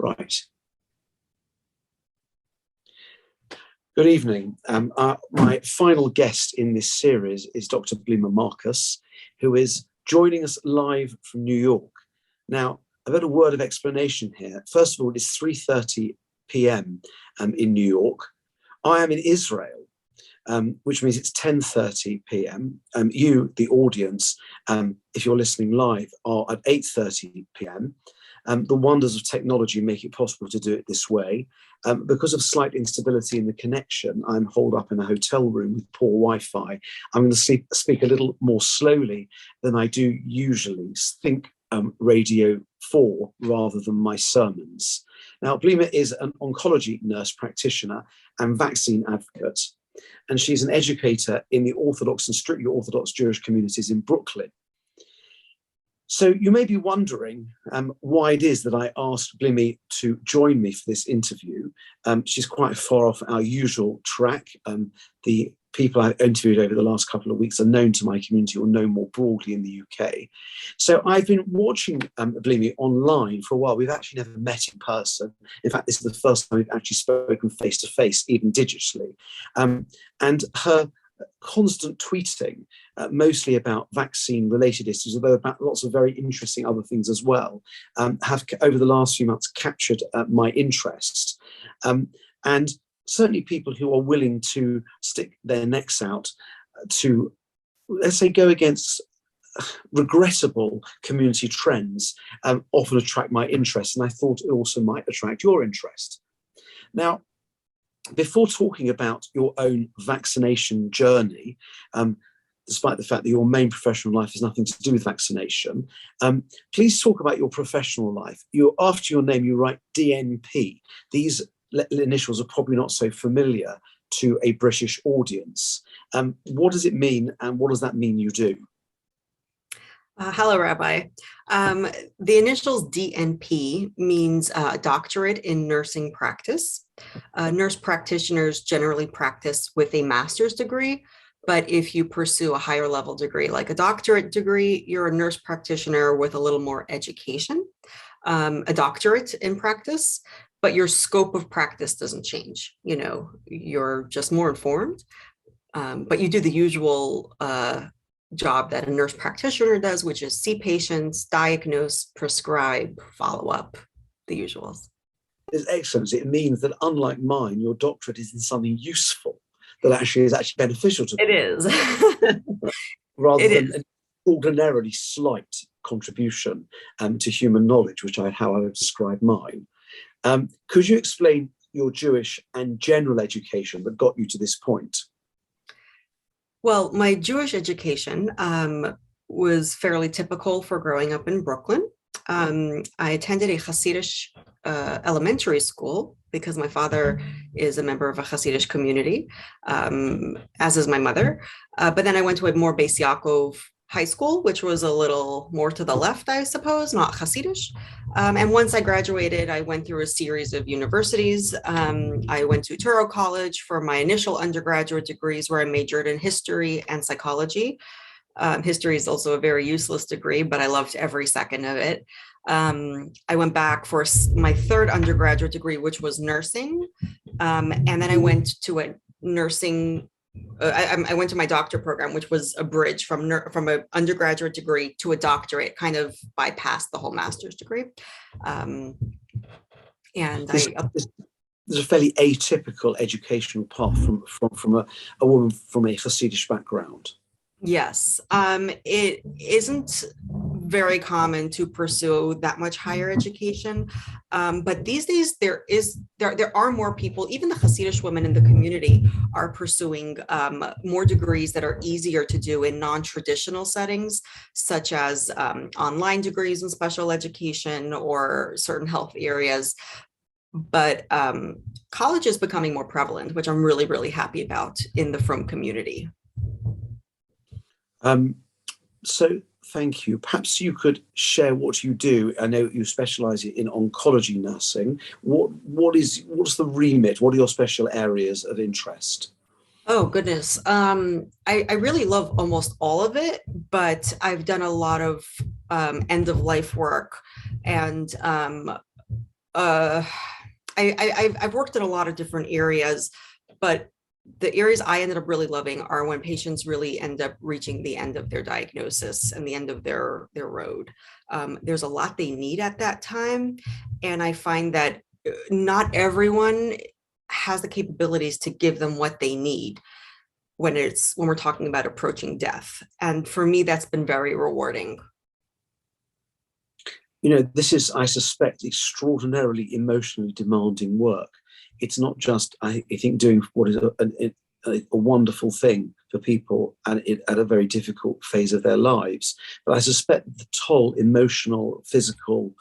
Right. Good evening. My final guest in this series is Dr. Blimi Marcus, who is joining us live from New York. Now, I've got a word of explanation here. First of all, it's 3:30 p.m. In New York. I am in Israel, which means it's 10:30 p.m. You, the audience, if you're listening live, are at 8:30 p.m. The wonders of technology make it possible to do it this way. Because of slight instability in the connection, I'm holed up in a hotel room with poor Wi-Fi. I'm going to speak a little more slowly than I do usually. Think Radio 4 rather than my sermons. Now, Blimi is an oncology nurse practitioner and vaccine advocate, and she's an educator in the Orthodox and strictly Orthodox Jewish communities in Brooklyn. So you may be wondering why it is that I asked Blimi to join me for this interview. She's quite far off our usual track. The people I've interviewed over the last couple of weeks are known to my community or known more broadly in the UK. So I've been watching Blimi online for a while. We've actually never met in person. In fact, this is the first time we've actually spoken face to face, even digitally. And her constant tweeting, mostly about vaccine-related issues, although about lots of very interesting other things as well, have over the last few months captured my interest. And certainly people who are willing to stick their necks out to, let's say, go against regrettable community trends often attract my interest, and I thought it also might attract your interest. Now, before talking about your own vaccination journey, despite the fact that your main professional life has nothing to do with vaccination, please talk about your professional life. After your name, you write DNP. These initials are probably not so familiar to a British audience. What does it mean, and what does that mean you do? Hello, Rabbi. The initials DNP means doctorate in nursing practice. Nurse practitioners generally practice with a master's degree, but if you pursue a higher level degree, like a doctorate degree, you're a nurse practitioner with a little more education, a doctorate in practice, but your scope of practice doesn't change. You know, you're just more informed, but you do the usual job that a nurse practitioner does, which is see patients, diagnose, prescribe, follow up, the usuals. It's excellent. It means that, unlike mine, your doctorate is in something useful that actually is beneficial to people. It is. Rather than an ordinarily slight contribution to human knowledge, which how I would describe mine. Could you explain your Jewish and general education that got you to this point? Well, my Jewish education was fairly typical for growing up in Brooklyn. I attended a Hasidic elementary school because my father is a member of a Hasidic community, as is my mother. But then I went to a more Beis Yaakov high school, which was a little more to the left, I suppose, not Hasidic. And once I graduated, I went through a series of universities. I went to Touro College for my initial undergraduate degrees, where I majored in history and psychology. History is also a very useless degree, but I loved every second of it. I went back for my third undergraduate degree, which was nursing. And then I went to a nursing I went to my doctorate program, which was a bridge from an undergraduate degree to a doctorate, kind of bypassed the whole master's degree. And there's a fairly atypical educational path from a woman from a Hasidic background. Yes, it isn't very common to pursue that much higher education, but these days there are more people. Even the Hasidic women in the community are pursuing more degrees that are easier to do in non-traditional settings, such as online degrees in special education or certain health areas. But college is becoming more prevalent, which I'm really, really happy about in the Frum community. So thank you. Perhaps you could share what you do. I know you specialize in oncology nursing. What's the remit? What are your special areas of interest? Oh, goodness. I really love almost all of it, but I've done a lot of end of life work and uh, I've worked in a lot of different areas, but the areas I ended up really loving are when patients really end up reaching the end of their diagnosis and the end of their road. There's a lot they need at that time, and I find that not everyone has the capabilities to give them what they need when we're talking about approaching death. And for me, that's been very rewarding. This is, I suspect, extraordinarily emotionally demanding work. It's not just, I think, doing what is a wonderful thing for people and at a very difficult phase of their lives. But I suspect the toll, emotional, physical,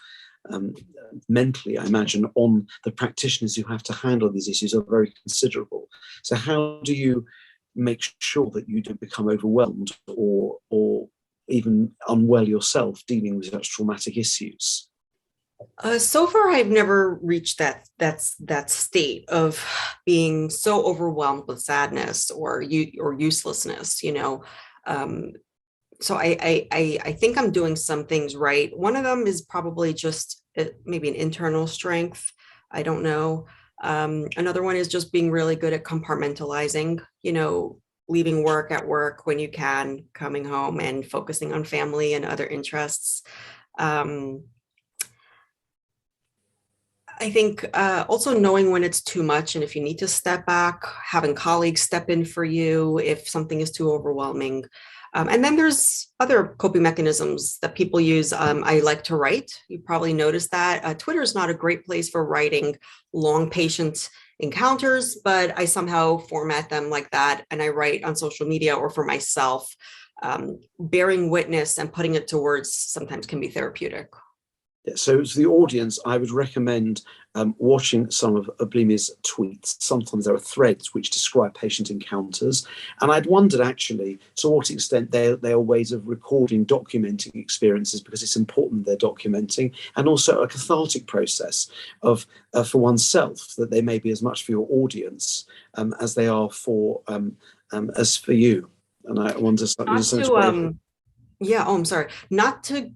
mentally, I imagine, on the practitioners who have to handle these issues are very considerable. So how do you make sure that you don't become overwhelmed or even unwell yourself dealing with such traumatic issues? So far, I've never reached that state of being so overwhelmed with sadness or uselessness. Um, so I think I'm doing some things right. One of them is probably just maybe an internal strength. I don't know. Another one is just being really good at compartmentalizing. Leaving work at work when you can, coming home and focusing on family and other interests. Um, I think also knowing when it's too much and if you need to step back, having colleagues step in for you if something is too overwhelming. And then there's other coping mechanisms that people use. I like to write. You probably noticed that. Twitter is not a great place for writing long patient encounters, but I somehow format them like that. And I write on social media or for myself. Bearing witness and putting it to words sometimes can be therapeutic. So to the audience, I would recommend watching some of Blimi's tweets. Sometimes there are threads which describe patient encounters. And I'd wondered actually to what extent they are ways of recording, documenting experiences, because it's important they're documenting, and also a cathartic process of for oneself, that they may be as much for your audience as they are for as for you. And I wonder, Not to, yeah, oh, I'm sorry, not to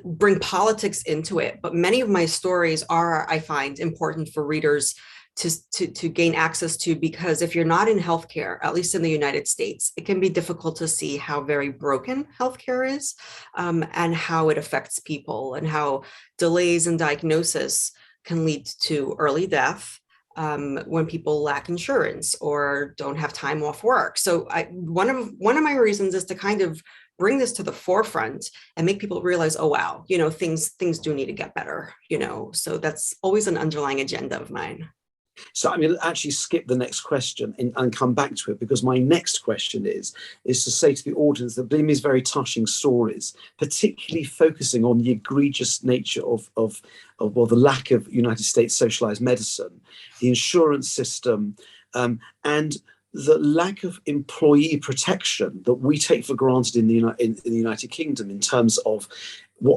bring politics into it, but many of my stories are, I find, important for readers to gain access to, because if you're not in healthcare, at least in the United States, it can be difficult to see how very broken healthcare is, and how it affects people, and how delays in diagnosis can lead to early death, when people lack insurance or don't have time off work. So one of my reasons is to kind of bring this to the forefront and make people realize, oh wow, things do need to get better. So that's always an underlying agenda of mine. So I'm going to actually skip the next question and come back to it, because my next question is to say to the audience that Blimi's very touching stories, particularly focusing on the egregious nature of the lack of United States socialized medicine, the insurance system, and the lack of employee protection that we take for granted in the United Kingdom, in terms of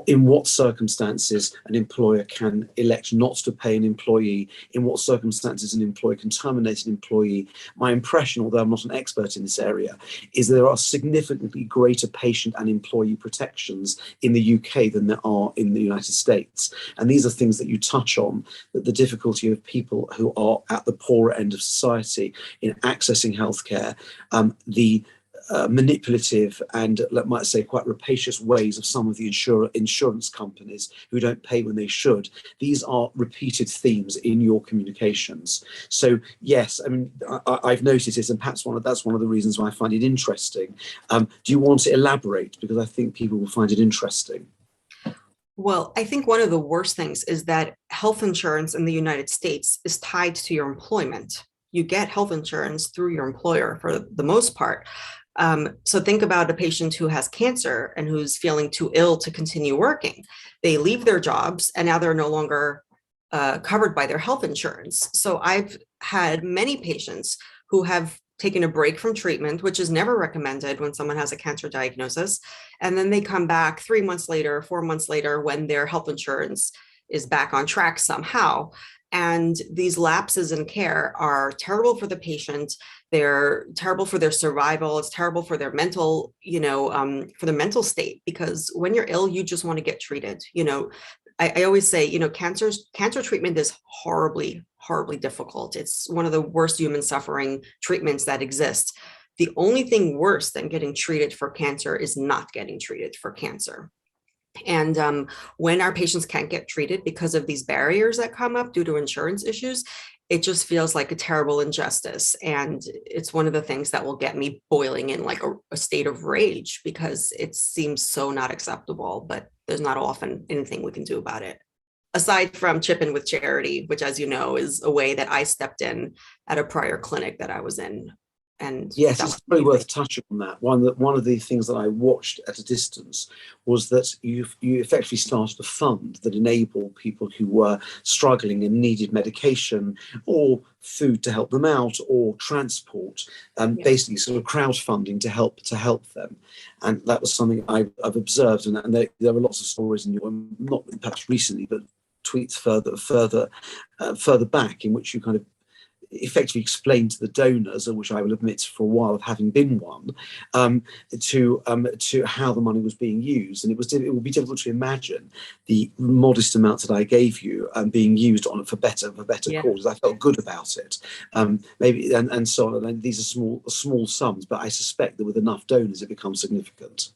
in what circumstances an employer can elect not to pay an employee, in what circumstances an employer can terminate an employee. My impression, although I'm not an expert in this area, is there are significantly greater patient and employee protections in the UK than there are in the United States. And these are things that you touch on, that the difficulty of people who are at the poorer end of society in accessing healthcare, the manipulative and, let might say, quite rapacious ways of some of the insurance companies who don't pay when they should. These are repeated themes in your communications. So yes, I mean, I've noticed it, and perhaps that's one of the reasons why I find it interesting. Do you want to elaborate? Because I think people will find it interesting. Well, I think one of the worst things is that health insurance in the United States is tied to your employment. You get health insurance through your employer for the most part. So think about a patient who has cancer and who's feeling too ill to continue working. They leave their jobs and now they're no longer covered by their health insurance. So I've had many patients who have taken a break from treatment, which is never recommended when someone has a cancer diagnosis. And then they come back 3 months later, 4 months later, when their health insurance is back on track somehow. And these lapses in care are terrible for the patient. They're terrible for their survival. It's terrible for their mental, for the mental state, because when you're ill, you just want to get treated. I always say, cancer treatment is horribly, horribly difficult. It's one of the worst human suffering treatments that exist. The only thing worse than getting treated for cancer is not getting treated for cancer. And when our patients can't get treated because of these barriers that come up due to insurance issues, it just feels like a terrible injustice. And it's one of the things that will get me boiling in like a state of rage, because it seems so not acceptable, but there's not often anything we can do about it. Aside from chip in with charity, which, as you know, is a way that I stepped in at a prior clinic that I was in. And yes, it's very worth touching on that. One of the things that I watched at a distance was that you effectively started a fund that enabled people who were struggling and needed medication or food to help them out, or transport, basically sort of crowdfunding to help them. And that was something I've observed, and there were lots of stories in your, not perhaps recently, but tweets further back, in which you kind of effectively explained to the donors, which I will admit for a while of having been one, to how the money was being used. And it would be difficult to imagine the modest amounts that I gave you being used on for better causes. I felt good about it. Maybe and so on. And these are small sums, but I suspect that with enough donors, it becomes significant.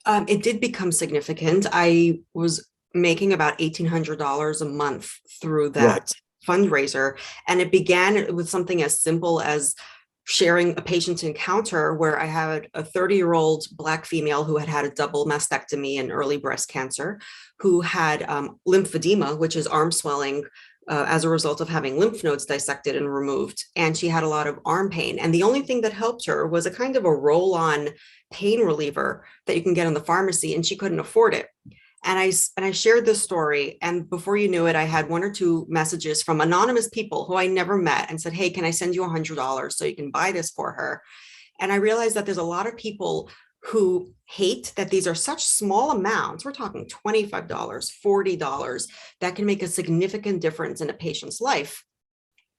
It did become significant. I was making about $1,800 a month through that. Right. Fundraiser, and it began with something as simple as sharing a patient encounter where I had a 30-year-old Black female who had a double mastectomy and early breast cancer, who had lymphedema, which is arm swelling as a result of having lymph nodes dissected and removed, and she had a lot of arm pain. And the only thing that helped her was a kind of a roll-on pain reliever that you can get in the pharmacy, and she couldn't afford it. And I shared this story, and before you knew it, I had 1 or 2 messages from anonymous people who I never met and said, hey, can I send you $100 so you can buy this for her? And I realized that there's a lot of people who hate that these are such small amounts. We're talking $25, $40 that can make a significant difference in a patient's life,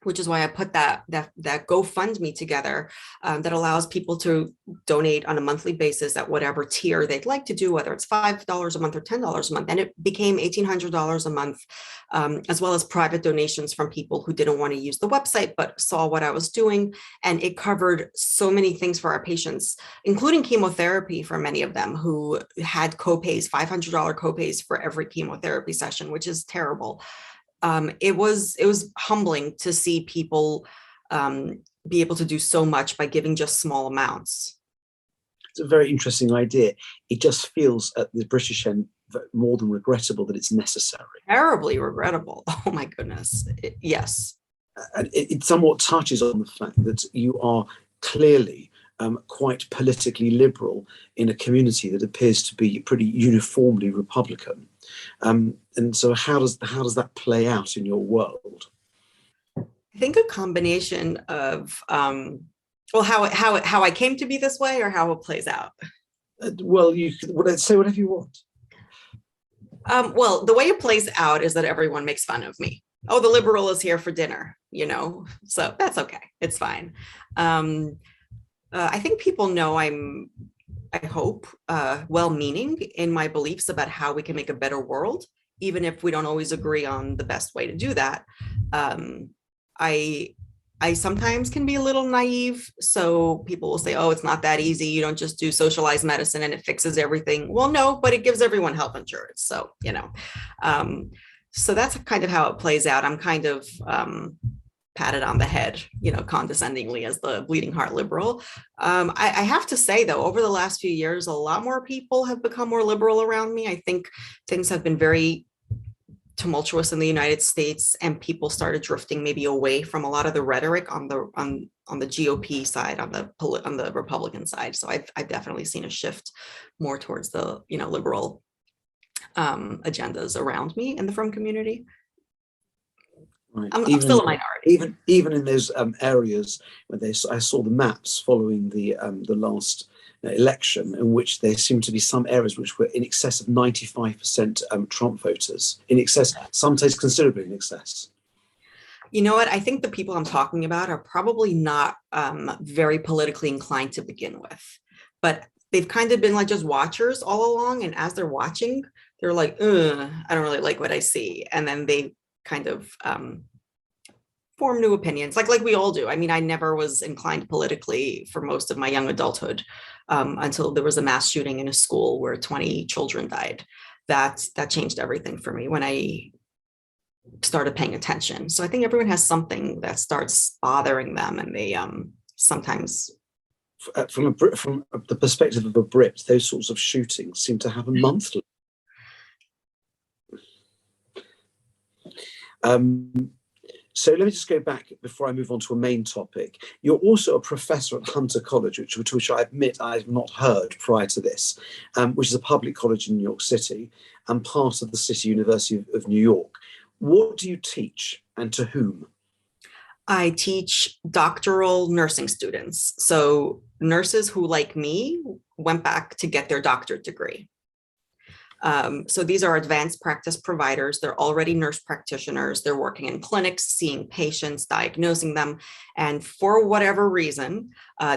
which is why I put that GoFundMe together that allows people to donate on a monthly basis at whatever tier they'd like to do, whether it's $5 a month or $10 a month. And it became $1,800 a month, as well as private donations from people who didn't want to use the website, but saw what I was doing. And it covered so many things for our patients, including chemotherapy for many of them who had copays, $500 copays for every chemotherapy session, which is terrible. It was humbling to see people be able to do so much by giving just small amounts. It's a very interesting idea. It just feels at the British end more than regrettable that it's necessary. Terribly regrettable. Oh my goodness. Yes. And it somewhat touches on the fact that you are clearly quite politically liberal in a community that appears to be pretty uniformly Republican. And so how does that play out in your world? I think a combination of how I came to be this way, or how it plays out. Well, you could say whatever you want. Well, the way it plays out is that everyone makes fun of me. Oh, the liberal is here for dinner, so that's okay. It's fine. I think people know I hope, well-meaning in my beliefs about how we can make a better world, even if we don't always agree on the best way to do that. I sometimes can be a little naive, so people will say, oh, it's not that easy. You don't just do socialized medicine and it fixes everything. Well, no, but it gives everyone health insurance. So, so that's kind of how it plays out. I'm kind of patted on the head, condescendingly as the bleeding heart liberal. I have to say, though, over the last few years, a lot more people have become more liberal around me. I think things have been very tumultuous in the United States, and people started drifting maybe away from a lot of the rhetoric on the GOP side, on the Republican side. So I've definitely seen a shift more towards the liberal agendas around me in the frum community. Right. I'm still a minority. Even in those areas where I saw the maps following the last election, in which there seemed to be some areas which were in excess of 95% Trump voters, in excess, sometimes considerably in excess. You know what? I think the people I'm talking about are probably not very politically inclined to begin with, but they've kind of been like just watchers all along. And as they're watching, they're like, I don't really like what I see. And then they kind of form new opinions, like we all do. I mean, I never was inclined politically for most of my young adulthood until there was a mass shooting in a school where 20 children died. That changed everything for me when I started paying attention. So I think everyone has something that starts bothering them, and they sometimes. From the perspective of a Brit, those sorts of shootings seem to happen monthly. So let me just go back before I move on to a main topic. You're also a professor at Hunter College, which I admit I've not heard prior to this, which is a public college in New York City and part of the City University of New York. What do you teach, and to whom? I teach doctoral nursing students. So nurses who, like me, went back to get their doctorate degree. So these are advanced practice providers. They're already nurse practitioners. They're working in clinics, seeing patients, diagnosing them. And for whatever reason,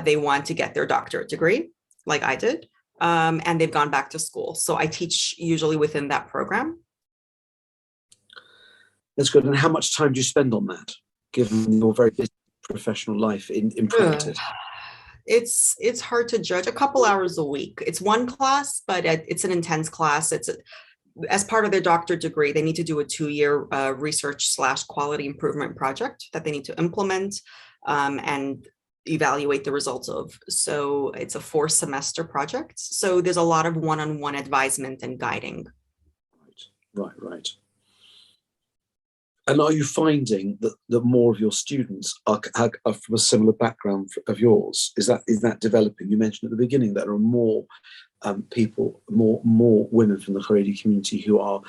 they want to get their doctorate degree, like I did. And they've gone back to school. So I teach usually within that program. That's good. And how much time do you spend on that, given your very busy professional life in practice? It's hard to judge. A couple hours a week. It's one class, but it's an intense class. As part of their doctorate degree, they need to do a 2-year research/quality improvement project that they need to implement and evaluate the results of. So it's a 4-semester project. So there's a lot of one-on-one advisement and guiding. Right. And are you finding that more of your students are from a similar background of yours? Is that developing? You mentioned at the beginning that there are more people, more women from the Haredi community who are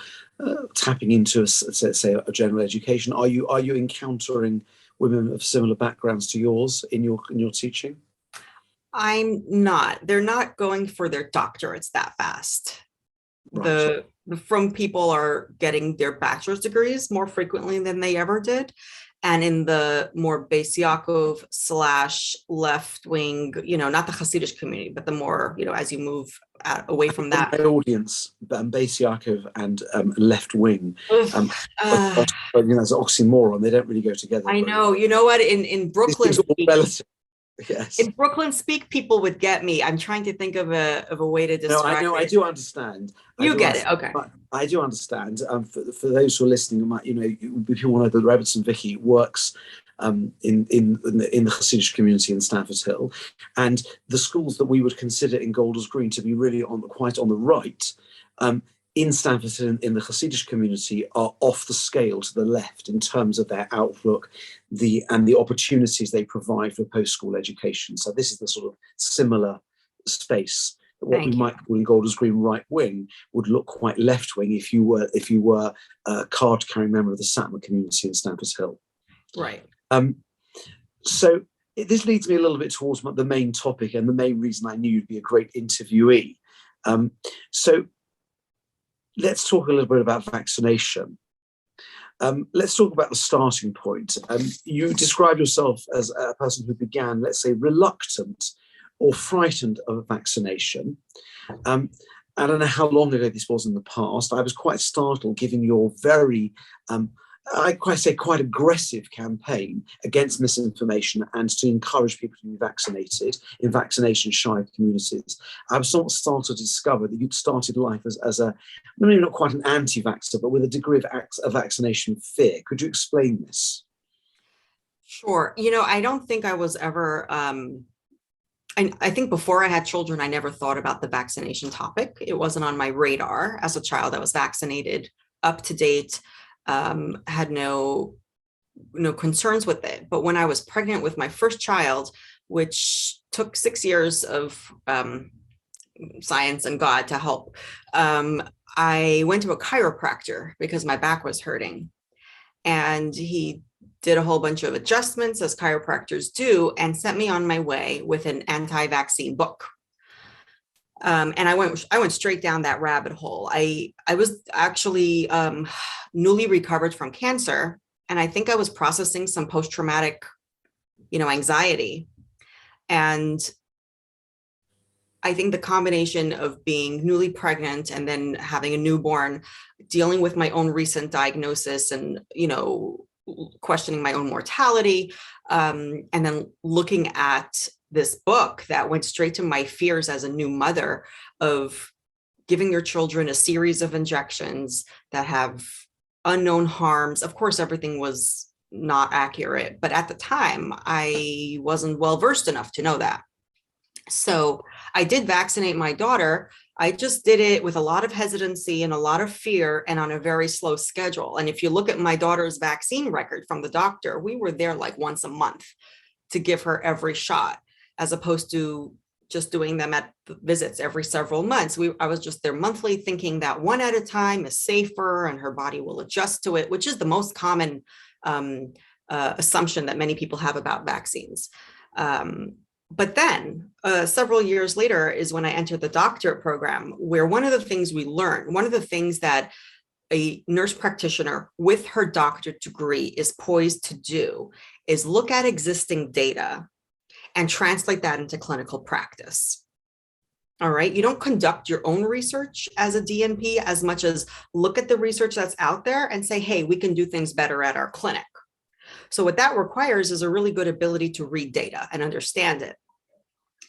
tapping into, say, a general education. Are you encountering women of similar backgrounds to yours in your teaching? I'm not. They're not going for their doctorates that fast. Right. From people are getting their bachelor's degrees more frequently than they ever did. And in the more Beis Yaakov / left wing, not the Hasidic community, but the more, as you move away from that. My audience, Beis Yaakov and left wing, it's an oxymoron. They don't really go together. I know. You know what? In Brooklyn, relative. Yes. In Brooklyn speak, people would get me. I'm trying to think of a way to describe it. I do understand. You get it. Okay. I do understand. For those who are listening, people know that Rebbetzin Vicky works in the Hasidic community in Stamford Hill, and the schools that we would consider in Golders Green to be really quite on the right, in Stamford Hill in the Hasidic community are off the scale to the left in terms of their outlook, and the opportunities they provide for post-school education. So this is the sort of similar space. What we might call in Golders Green right wing would look quite left wing if you were a card-carrying member of the Satmar community in Stamford Hill. Right. So this leads me a little bit towards the main topic and the main reason I knew you'd be a great interviewee. So let's talk a little bit about vaccination. Let's talk about the starting point. You describe yourself as a person who began, let's say, reluctant or frightened of vaccination. I don't know how long ago this was in the past. I was quite startled given your very, quite aggressive campaign against misinformation and to encourage people to be vaccinated in vaccination-shy communities. I was somewhat startled to discover that you'd started life as maybe not quite an anti-vaxxer, but with a degree of vaccination fear. Could you explain this? Sure. I don't think I was ever... I think before I had children, I never thought about the vaccination topic. It wasn't on my radar. As a child, I was vaccinated, up to date, had no concerns with it. But when I was pregnant with my first child, which took 6 years of science and God to help, I went to a chiropractor because my back was hurting. And he did a whole bunch of adjustments, as chiropractors do, and sent me on my way with an anti-vaccine book. And I went straight down that rabbit hole. I was actually newly recovered from cancer, and I think I was processing some post-traumatic, anxiety. And I think the combination of being newly pregnant and then having a newborn, dealing with my own recent diagnosis and, questioning my own mortality, and then looking at this book that went straight to my fears as a new mother of giving your children a series of injections that have unknown harms. Of course, everything was not accurate, but at the time, I wasn't well versed enough to know that. So I did vaccinate my daughter. I just did it with a lot of hesitancy and a lot of fear and on a very slow schedule. And if you look at my daughter's vaccine record from the doctor, we were there like once a month to give her every shot, as opposed to just doing them at visits every several months. I was just there monthly, thinking that one at a time is safer and her body will adjust to it, which is the most common assumption that many people have about vaccines. But then several years later is when I entered the doctorate program, where one of the things we learned, one of the things that a nurse practitioner with her doctorate degree is poised to do is look at existing data and translate that into clinical practice. All right. You don't conduct your own research as a DNP as much as look at the research that's out there and say, hey, we can do things better at our clinic. So what that requires is a really good ability to read data and understand it.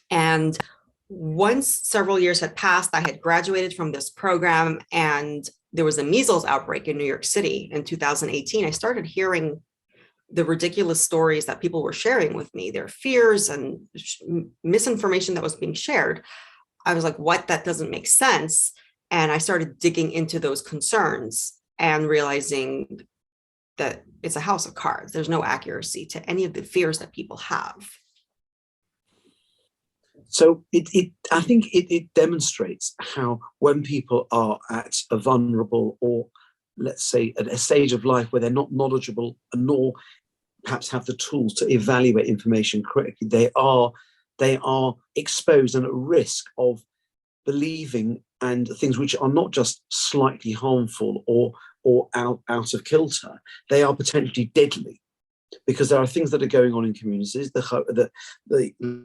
And once several years had passed, I had graduated from this program and there was a measles outbreak in New York City in 2018. I started hearing the ridiculous stories that people were sharing with me, their fears and misinformation that was being shared. I was like, what? That doesn't make sense. And I started digging into those concerns and realizing that it's a house of cards. There's no accuracy to any of the fears that people have. So I think it demonstrates how when people are at a vulnerable or, let's say, at a stage of life where they're not knowledgeable nor perhaps have the tools to evaluate information correctly, they are exposed and at risk of believing and things which are not just slightly harmful or out of kilter, they are potentially deadly. Because there are things that are going on in communities. The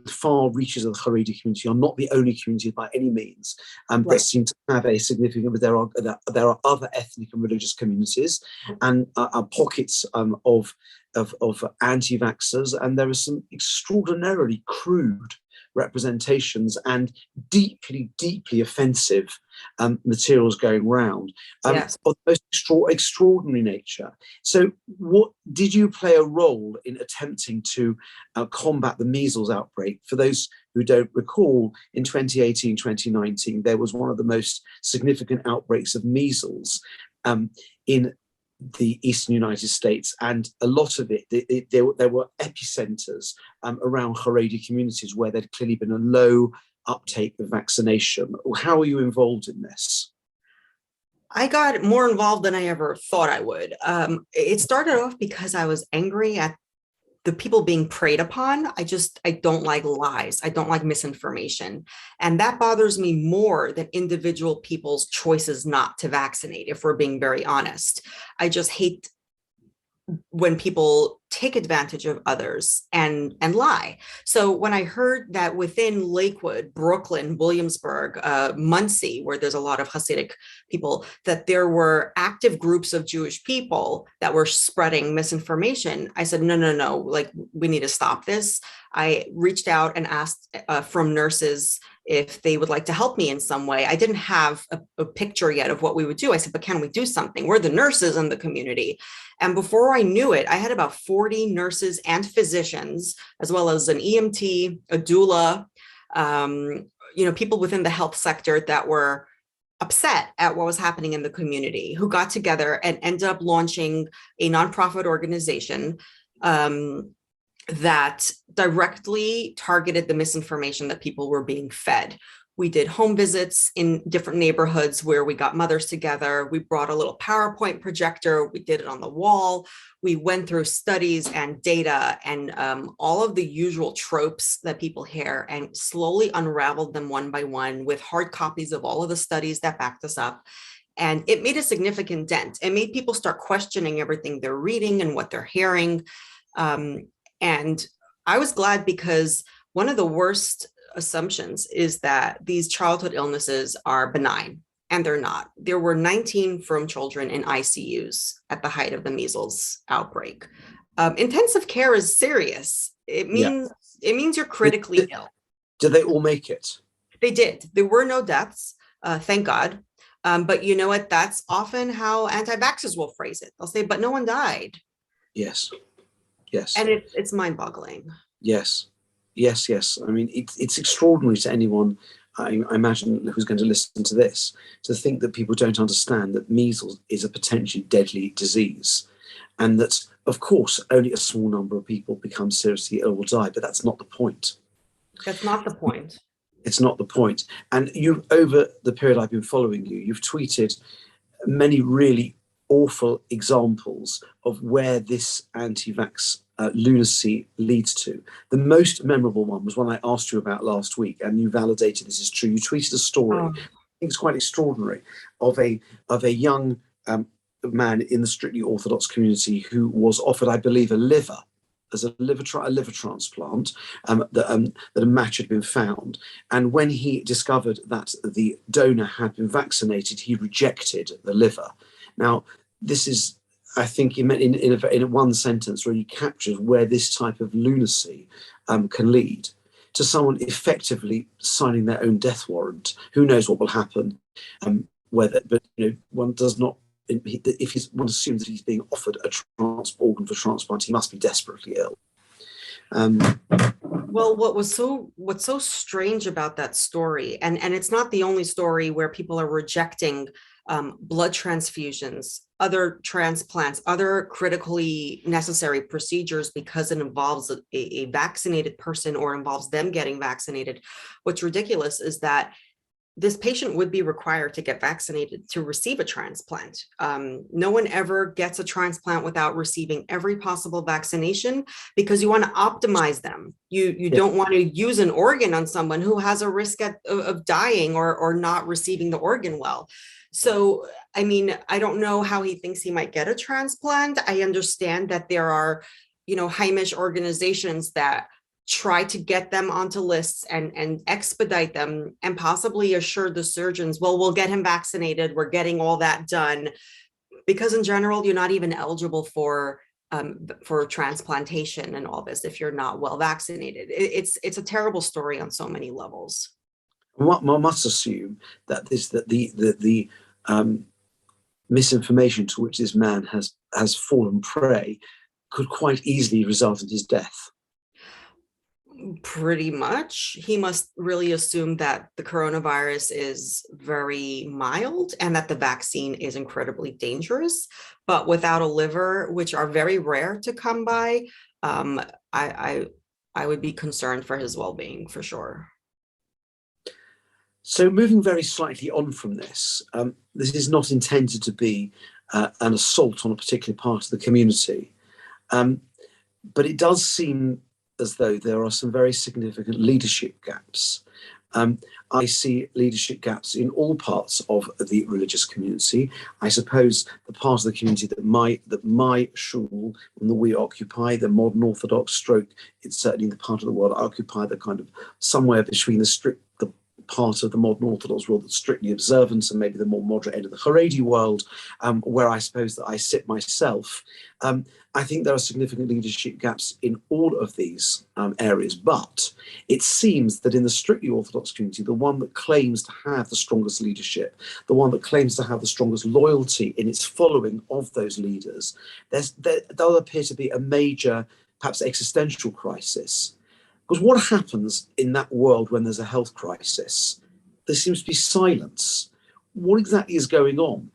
far reaches of the Haredi community are not the only community by any means that seem to have a significant. But there are other ethnic and religious communities, and pockets of anti-vaxxers, and there are some extraordinarily crude representations and deeply offensive materials going round Yes. of the most extraordinary nature. So what did you play a role in attempting to combat the measles outbreak? For those who don't recall, in 2018, 2019, there was one of the most significant outbreaks of measles in the eastern United States, and a lot of it, there were epicenters around Haredi communities where there'd clearly been a low uptake of vaccination. How are you involved in this? I got more involved than I ever thought I would. It started off because I was angry at the people being preyed upon. I don't like lies. I don't like misinformation. And that bothers me more than individual people's choices not to vaccinate, if we're being very honest. I just hate when people take advantage of others and lie. So when I heard that within Lakewood, Brooklyn, Williamsburg, Muncie, where there's a lot of Hasidic people, that there were active groups of Jewish people that were spreading misinformation, I said, no, like, we need to stop this. I reached out and asked from nurses if they would like to help me in some way. I didn't have a picture yet of what we would do. I said, but can we do something? We're the nurses in the community. And before I knew it, I had about 40 nurses and physicians, as well as an EMT, a doula, people within the health sector that were upset at what was happening in the community, who got together and ended up launching a nonprofit organization that directly targeted the misinformation that people were being fed. We did home visits in different neighborhoods where we got mothers together. We brought a little PowerPoint projector. We did it on the wall. We went through studies and data and all of the usual tropes that people hear and slowly unraveled them one by one with hard copies of all of the studies that backed us up. And it made a significant dent. It made people start questioning everything they're reading and what they're hearing. And I was glad, because one of the worst assumptions is that these childhood illnesses are benign, and they're not. There were 19 firm children in ICUs at the height of the measles outbreak. Intensive care is serious. Yeah. It means you're critically ill. Did they all make it? They did. There were no deaths, thank God. But you know what? That's often how anti-vaxxers will phrase it. They'll say, but no one died. Yes. Yes. And it's mind-boggling. Yes. Yes. Yes. I mean, it's extraordinary to anyone, I imagine, who's going to listen to this, to think that people don't understand that measles is a potentially deadly disease, and that, of course, only a small number of people become seriously ill or die. But that's not the point. That's not the point. It's not the point. And you, over the period I've been following you, you've tweeted many really awful examples of where this anti-vax lunacy leads to. The most memorable one was one I asked you about last week, and you validated this is true. You tweeted a story, I think it's quite extraordinary, of a young man in the strictly Orthodox community who was offered, I believe, a liver liver transplant, that a match had been found. And when he discovered that the donor had been vaccinated, he rejected the liver. Now, this is, I think, in one sentence, really captures where this type of lunacy can lead to someone effectively signing their own death warrant. Who knows what will happen? But one does not. If one assumes that he's being offered a organ for transplant, he must be desperately ill. Well, what's so strange about that story, and it's not the only story where people are rejecting blood transfusions, other transplants, other critically necessary procedures because it involves a vaccinated person or involves them getting vaccinated. What's ridiculous is that this patient would be required to get vaccinated to receive a transplant. No one ever gets a transplant without receiving every possible vaccination, because you want to optimize them. You don't want to use an organ on someone who has a risk of dying or not receiving the organ well. So, I mean, I don't know how he thinks he might get a transplant. I understand that there are, Heimish organizations that try to get them onto lists and expedite them and possibly assure the surgeons, well, we'll get him vaccinated. We're getting all that done, because in general, you're not even eligible for transplantation and all this if you're not well vaccinated. It's a terrible story on so many levels. One must assume that the misinformation to which this man has fallen prey could quite easily result in his death. Pretty much. He must really assume that the coronavirus is very mild and that the vaccine is incredibly dangerous. But without a liver, which are very rare to come by, I would be concerned for his well-being for sure. So moving very slightly on from this, this is not intended to be an assault on a particular part of the community, but it does seem as though there are some very significant leadership gaps. I see leadership gaps in all parts of the religious community. I suppose the part of the community that my shul and that we occupy, the modern Orthodox stroke, it's certainly the part of the world I occupy, the kind of somewhere between the part of the modern Orthodox world that's strictly observant and maybe the more moderate end of the Haredi world, where I suppose that I sit myself. I think there are significant leadership gaps in all of these areas, but it seems that in the strictly Orthodox community, the one that claims to have the strongest leadership, the one that claims to have the strongest loyalty in its following of those leaders, there appear to be a major, perhaps existential crisis. Because what happens in that world when there's a health crisis? There seems to be silence. What exactly is going on?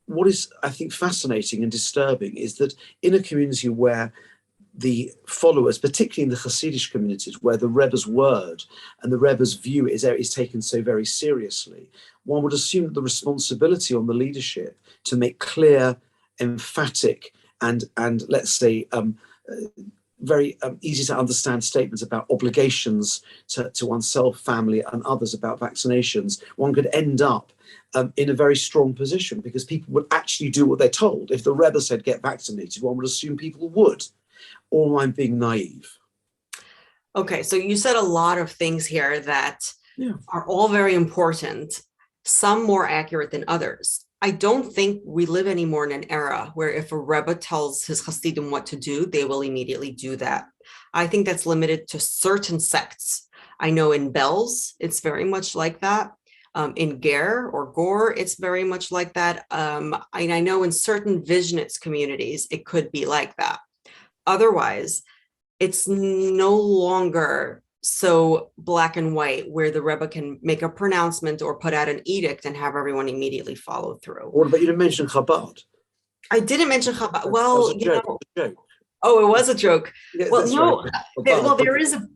What is, I think, fascinating and disturbing is that in a community where the followers, particularly in the Hasidic communities, where the Rebbe's word and the Rebbe's view is taken so very seriously, one would assume that the responsibility on the leadership to make clear, emphatic, and let's say, very easy to understand statements about obligations to oneself, family, and others about vaccinations, one could end up in a very strong position because people would actually do what they're told. If the Rebbe said get vaccinated, one would assume people would. Or am I being naive? Okay, so you said a lot of things here that Yeah. are all very important, some more accurate than others. I don't think we live anymore in an era where if a Rebbe tells his Hasidim what to do, they will immediately do that. I think that's limited to certain sects. I know in Bells, it's very much like that. In Ger or Gore, it's very much like that. I know in certain Vishnitz communities, it could be like that. Otherwise, it's no longer so black and white where the Rebbe can make a pronouncement or put out an edict and have everyone immediately follow through. What about, you didn't mention Chabad? I didn't mention Chabad. That Well, was a joke. A joke. oh, it was a joke. Yeah, Well, that's no, right. well, there is a,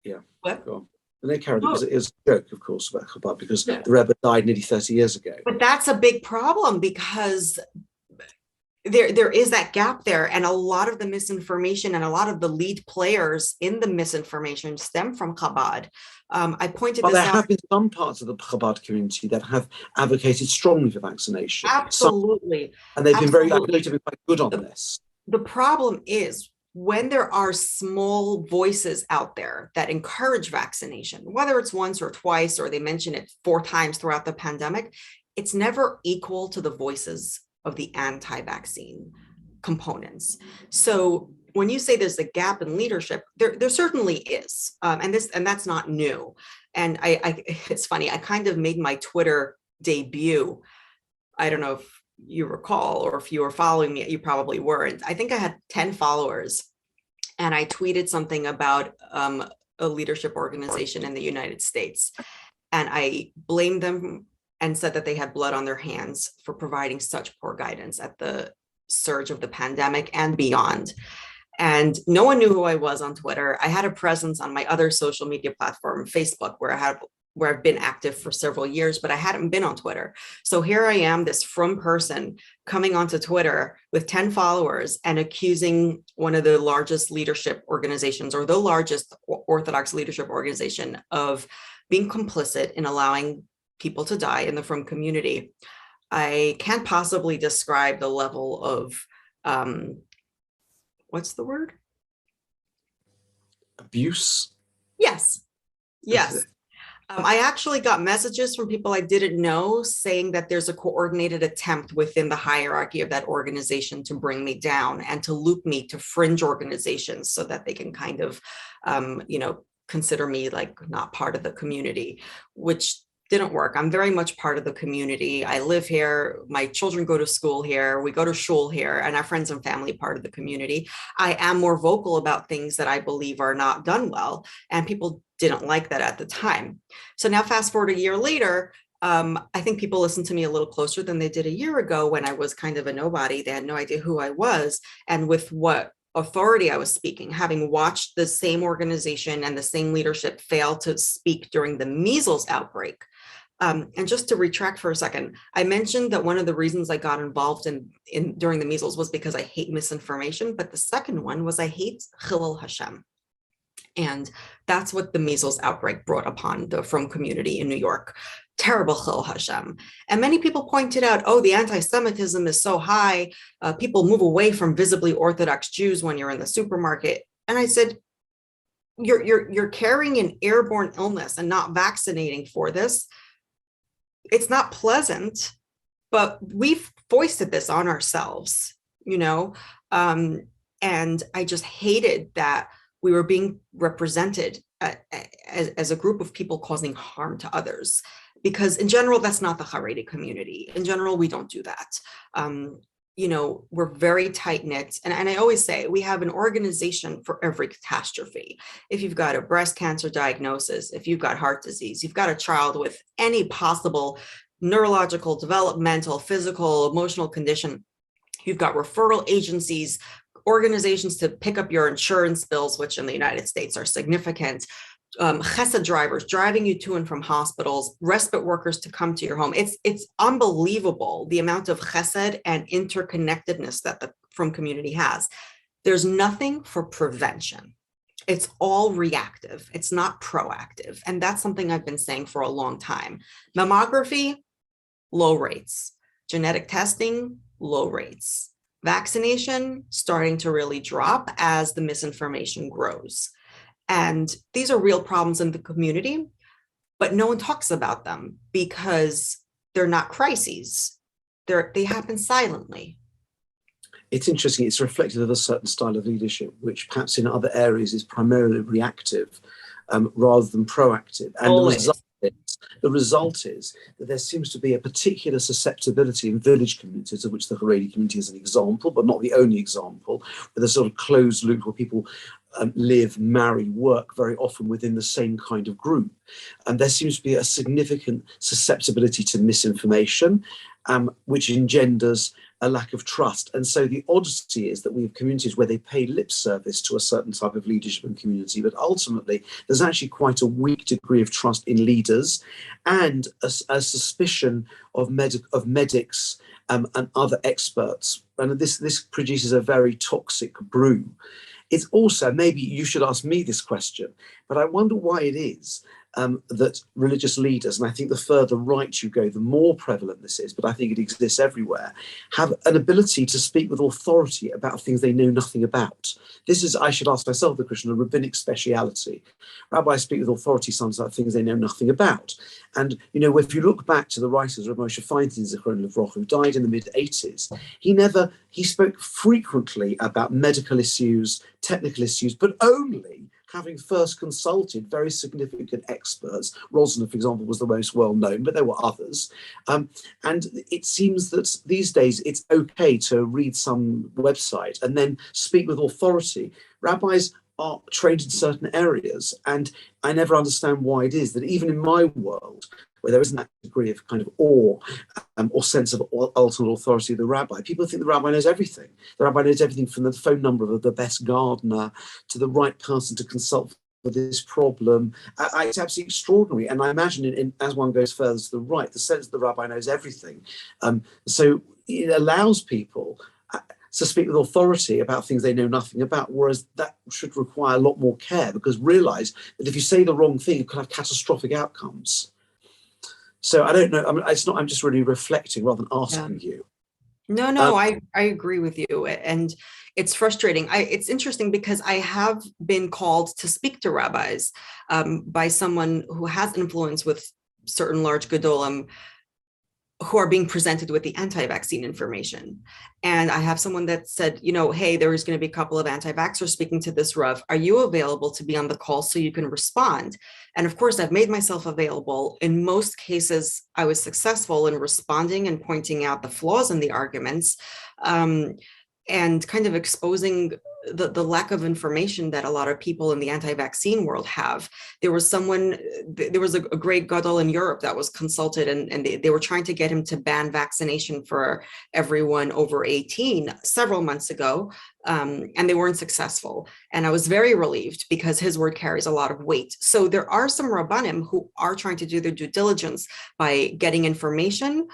Yeah. what? Go on. And they carried it Oh, because it is a joke, of course, about Chabad, because yeah. the Rebbe died nearly 30 years ago. But that's a big problem because there is that gap there, and a lot of the misinformation and a lot of the lead players in the misinformation stem from Chabad. I pointed But this there out. have been some parts of the Chabad community that have advocated strongly for vaccination. Absolutely. And they've been very, I Absolutely. believe, they've been quite good on this. The problem is when there are small voices out there that encourage vaccination, whether it's once or twice, or they mention it 4 times throughout the pandemic, it's never equal to the voices of the anti-vaccine components. So when you say there's a gap in leadership, there certainly is, and that's not new. And it's funny. I kind of made my Twitter debut. I don't know if you recall, or if you were following me, you probably weren't. I think I had 10 followers, and I tweeted something about a leadership organization in the United States, and I blamed them and said that they had blood on their hands for providing such poor guidance at the surge of the pandemic and beyond. And no one knew who I was on Twitter. I had a presence on my other social media platform, Facebook, where I've been active for several years, but I hadn't been on Twitter. So here I am, this frum person coming onto Twitter with 10 followers and accusing one of the largest leadership organizations, or the largest Orthodox leadership organization, of being complicit in allowing people to die in the frum community. I can't possibly describe the level of, what's the word? Abuse? Yes. Yes. I actually got messages from people I didn't know saying that there's a coordinated attempt within the hierarchy of that organization to bring me down and to loop me to fringe organizations so that they can kind of, consider me like not part of the community, which didn't work. I'm very much part of the community. I live here. My children go to school here. We go to shul here, and our friends and family part of the community. I am more vocal about things that I believe are not done well, and people didn't like that at the time. So now fast forward a year later, I think people listen to me a little closer than they did a year ago when I was kind of a nobody. They had no idea who I was and with what authority I was speaking, having watched the same organization and the same leadership fail to speak during the measles outbreak. And just to retract for a second, I mentioned that one of the reasons I got involved in during the measles was because I hate misinformation, but the second one was I hate Chilul Hashem. And that's what the measles outbreak brought upon the frum community in New York. Terrible Chilul Hashem. And many people pointed out, oh, the anti-Semitism is so high. People move away from visibly Orthodox Jews when you're in the supermarket. And I said, you're carrying an airborne illness and not vaccinating for this. It's not pleasant, but we've foisted this on ourselves, and I just hated that we were being represented as a group of people causing harm to others, because in general, that's not the Haredi community. In general, we don't do that. We're very tight knit. And I always say we have an organization for every catastrophe. If you've got a breast cancer diagnosis, if you've got heart disease, you've got a child with any possible neurological, developmental, physical, emotional condition, you've got referral agencies, organizations to pick up your insurance bills, which in the United States are significant. Chesed drivers driving you to and from hospitals, respite workers to come to your home. It's unbelievable the amount of chesed and interconnectedness that the frum community has. There's nothing for prevention. It's all reactive. It's not proactive. And that's something I've been saying for a long time. Mammography, low rates. Genetic testing, low rates. Vaccination starting to really drop as the misinformation grows. And these are real problems in the community, but no one talks about them because they're not crises. They happen silently. It's interesting. It's reflective of a certain style of leadership, which perhaps in other areas is primarily reactive rather than proactive. And the result is that there seems to be a particular susceptibility in village communities, of which the Haredi community is an example, but not the only example, with a sort of closed loop where people live, marry, work very often within the same kind of group. And there seems to be a significant susceptibility to misinformation, which engenders a lack of trust. And so the oddity is that we have communities where they pay lip service to a certain type of leadership and community, but ultimately there's actually quite a weak degree of trust in leaders and a suspicion of medics and other experts. And this produces a very toxic brew. It's also, maybe you should ask me this question, but I wonder why it is that religious leaders, and I think the further right you go, the more prevalent this is, but I think it exists everywhere, have an ability to speak with authority about things they know nothing about. This is, I should ask myself the question, a rabbinic speciality. Rabbis speak with authority sometimes about things they know nothing about. And, you know, if you look back to the writers, Rav Moshe Feinstein, Zichron Livroch, who died in the mid-80s, he spoke frequently about medical issues, technical issues, but only having first consulted very significant experts. Rosner, for example, was the most well-known, but there were others. And it seems that these days it's okay to read some website and then speak with authority. Rabbis are trained in certain areas, and I never understand why it is that even in my world, where there isn't that degree of kind of awe or sense of ultimate authority of the rabbi, people think the rabbi knows everything. The rabbi knows everything from the phone number of the best gardener to the right person to consult for this problem. It's absolutely extraordinary. And I imagine as one goes further to the right, the sense that the rabbi knows everything. So it allows people to speak with authority about things they know nothing about, whereas that should require a lot more care, because realize that if you say the wrong thing, it can have catastrophic outcomes. So I don't know. I mean, it's not. I'm just really reflecting rather than asking you. No, I agree with you, and it's frustrating. It's interesting because I have been called to speak to rabbis by someone who has influence with certain large gedolim who are being presented with the anti-vaccine information. And I have someone that said, you know, hey, there is going to be a couple of anti-vaxxers speaking to this Rav. Are you available to be on the call so you can respond? And of course, I've made myself available. In most cases, I was successful in responding and pointing out the flaws in the arguments and kind of exposing the lack of information that a lot of people in the anti-vaccine world have. There was a great gadol in Europe that was consulted, and they were trying to get him to ban vaccination for everyone over 18 several months ago, and they weren't successful. And I was very relieved because his word carries a lot of weight. So there are some rabbanim who are trying to do their due diligence by getting information,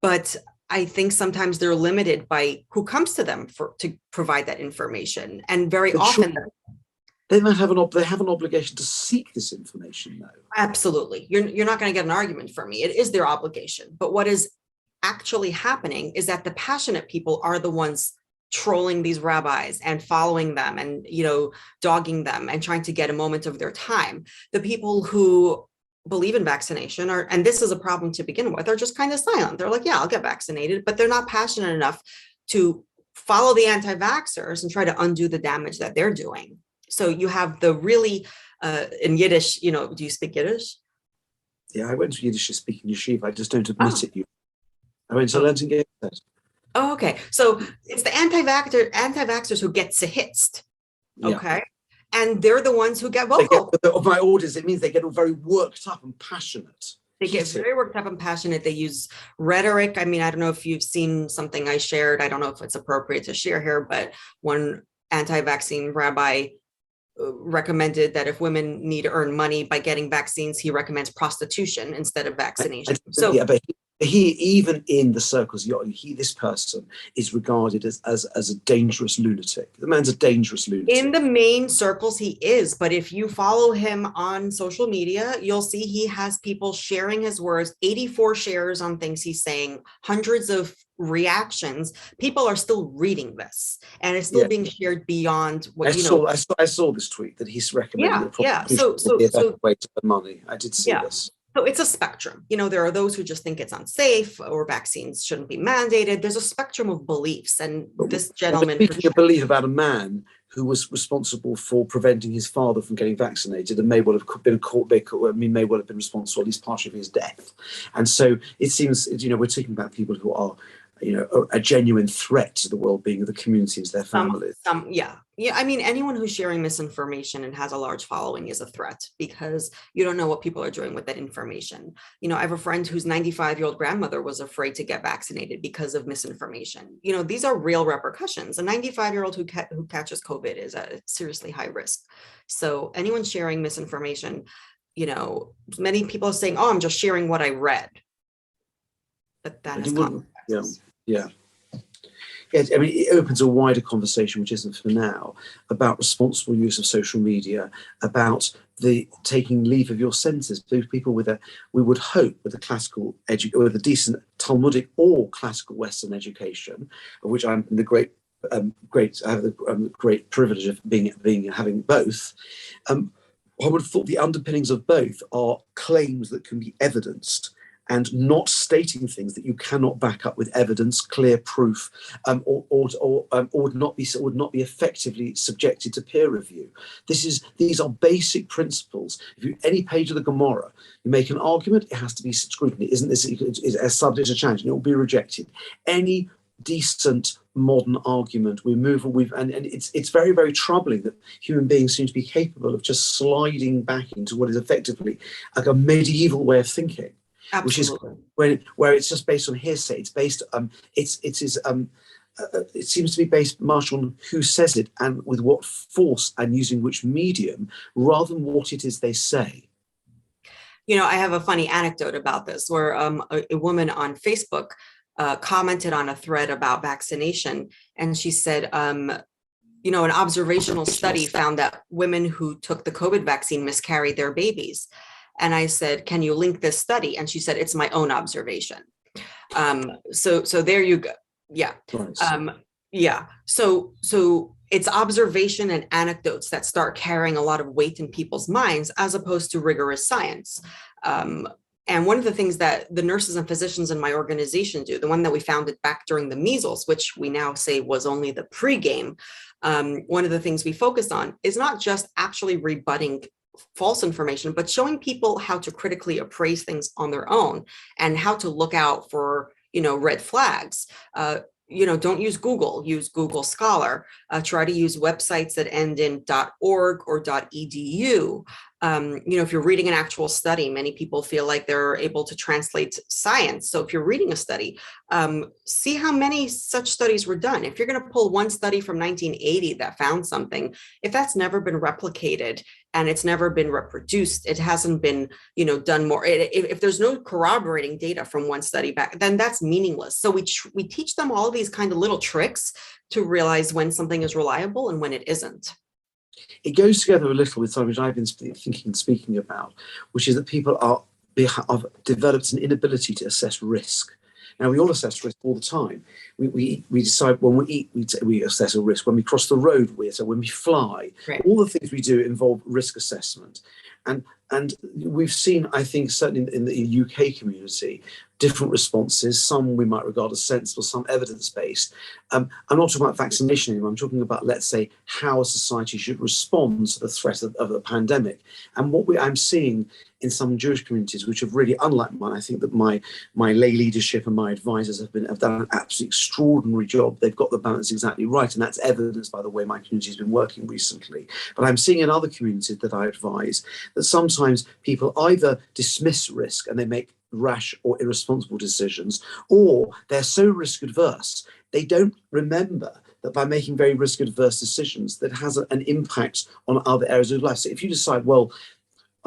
but I think sometimes they're limited by who comes to them to provide that information, and very often they might have an obligation to seek this information, though. Absolutely, you're not going to get an argument from me. It is their obligation. But what is actually happening is that the passionate people are the ones trolling these rabbis and following them, and dogging them and trying to get a moment of their time. The people who believe in vaccination and this is a problem to begin with, are just kind of silent. They're like, yeah, I'll get vaccinated, but they're not passionate enough to follow the anti-vaxxers and try to undo the damage that they're doing. So you have the really, in Yiddish, do you speak Yiddish? Yeah, I went to Yiddish speaking yeshiva. I just don't admit it. I went to Lenten Gate. Oh, okay. So it's the anti-vaxxers who get sehitzt. Okay. Yeah. And they're the ones who get vocal. My orders, it means they get all very worked up and passionate. They get very worked up and passionate. They use rhetoric. I mean, I don't know if you've seen something I shared. I don't know if it's appropriate to share here, but one anti-vaccine rabbi recommended that if women need to earn money by getting vaccines, he recommends prostitution instead of vaccination. But He, even in the circles, this person is regarded as a dangerous lunatic. The man's a dangerous lunatic. In the main circles, he is. But if you follow him on social media, you'll see he has people sharing his words, 84 shares on things he's saying, hundreds of reactions. People are still reading this, and it's still being shared beyond what I saw this tweet that he's recommending. So be a better way to earn money. I did see this. So it's a spectrum. There are those who just think it's unsafe or vaccines shouldn't be mandated. There's a spectrum of beliefs. And this gentleman. Speaking of belief about a man who was responsible for preventing his father from getting vaccinated and may well have been responsible, at least partially, for his death. And so it seems, we're talking about people who are, a genuine threat to the well-being of the communities, their families. I mean, anyone who's sharing misinformation and has a large following is a threat, because you don't know what people are doing with that information. I have a friend whose 95-year-old grandmother was afraid to get vaccinated because of misinformation. These are real repercussions. A 95-year-old who catches COVID is at seriously high risk. So anyone sharing misinformation, many people are saying, "Oh, I'm just sharing what I read," but that has consequences. Yeah. I mean, it opens a wider conversation, which isn't for now, about responsible use of social media, about the taking leave of your senses. Those people we would hope, with a classical with a decent Talmudic or classical Western education, of which I'm the great I have the great privilege of having both. I would have thought the underpinnings of both are claims that can be evidenced, and not stating things that you cannot back up with evidence, clear proof, or would not be effectively subjected to peer review. These are basic principles. If you any page of the Gemara, you make an argument, it has to be scrutiny. Isn't this is subject to challenge, and it will be rejected. Any decent modern argument and it's very, very troubling that human beings seem to be capable of just sliding back into what is effectively like a medieval way of thinking. Absolutely. Which is where it's just based on hearsay. It's based it seems to be based much on who says it and with what force and using which medium, rather than what it is they say. I have a funny anecdote about this, where a woman on Facebook commented on a thread about vaccination, and she said, an observational study found that women who took the COVID vaccine miscarried their babies. And I said, "Can you link this study?" And she said, "It's my own observation." So there you go. Yeah. Nice. So it's observation and anecdotes that start carrying a lot of weight in people's minds, as opposed to rigorous science. And one of the things that the nurses and physicians in my organization do, the one that we founded back during the measles, which we now say was only the pregame, one of the things we focus on is not just actually rebutting false information, but showing people how to critically appraise things on their own and how to look out for, red flags. Don't use Google, use Google Scholar. Try to use websites that end in .org or .edu. If you're reading an actual study, many people feel like they're able to translate science. So if you're reading a study, see how many such studies were done. If you're going to pull one study from 1980 that found something, if that's never been replicated and it's never been reproduced, it hasn't been, done more. If there's no corroborating data from one study back, then that's meaningless. So we teach them all these kind of little tricks to realize when something is reliable and when it isn't. It goes together a little with something which I've been thinking and speaking about, which is that people have developed an inability to assess risk. Now, we all assess risk all the time. We decide when we eat, we assess a risk. When we cross the road, when we fly, right. All the things we do involve risk assessment. And we've seen, I think, certainly in the UK community, different responses. Some we might regard as sensible, some evidence-based. I'm not talking about vaccination anymore. I'm talking about, let's say, how a society should respond to the threat of a pandemic. And what I'm seeing in some Jewish communities, which are really unlike mine, I think that my lay leadership and my advisors have done an absolutely extraordinary job. They've got the balance exactly right, and that's evidenced by the way my community has been working recently. But I'm seeing in other communities that I advise that sometimes people either dismiss risk and they make rash or irresponsible decisions, or they're so risk adverse they don't remember that by making very risk adverse decisions that has an impact on other areas of life. So if you decide, well,